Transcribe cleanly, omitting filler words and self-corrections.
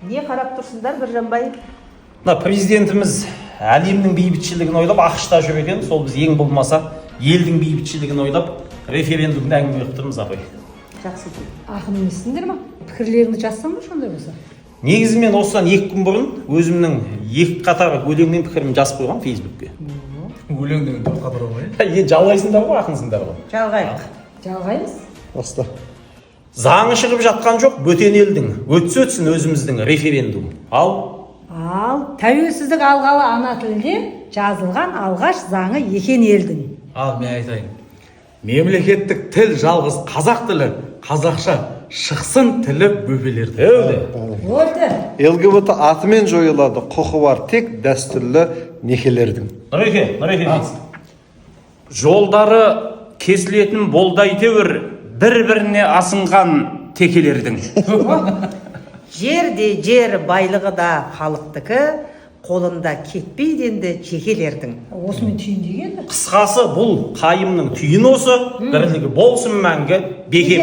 Не қарап тұрсыңдар Біржанбай? Мына президентіміз әлемнің бейбітшілігін ойлап ақшта жүр екен. Сол біз ең болмаса елдің бейбітшілігін ойлап референдумды әңгіме қылып тұрмыз абай. Жақсы. Ақын емессіңдер ма? Пікірлеріңді жазсам ба сондай болса? Негізі мен осыдан 2 күн бұрын өзімнің 2 қатар өлеңмен пікірімді жазып қойған Фейсбукке. Өлеңнің 4 қатары ғой. Жалғайсыңдар ғой, ақынсыңдар ғой. Жалғайық. Жалғаймыз. Баста. Заңы шығып жатқан жоқ, бөтен елдің. Өтсе өтсін өзіміздің референдум. Ал тәуелсіздік алғалы ана тілінде жазылған алғаш заңы екен елдің. Ал мен айтайын. Мемлекеттік тіл жалғыз қазақ тілі, қазақша шықсын тілі бөбелерді. Болды. ЛГБТ атымен жойылады, құқы бар тек дәстүрлі некелердің. Нұреке. Жолдары кесілетін болдай тәуір, бір-біріне асынған текелердің. Жерде жер байлығы да халықтікі, қолында кетпейді енді жекелердің. Осымен түйіндеген. Қысқасы бұл қайымның түйін осы, бірлігі болсын мәңгі бекер.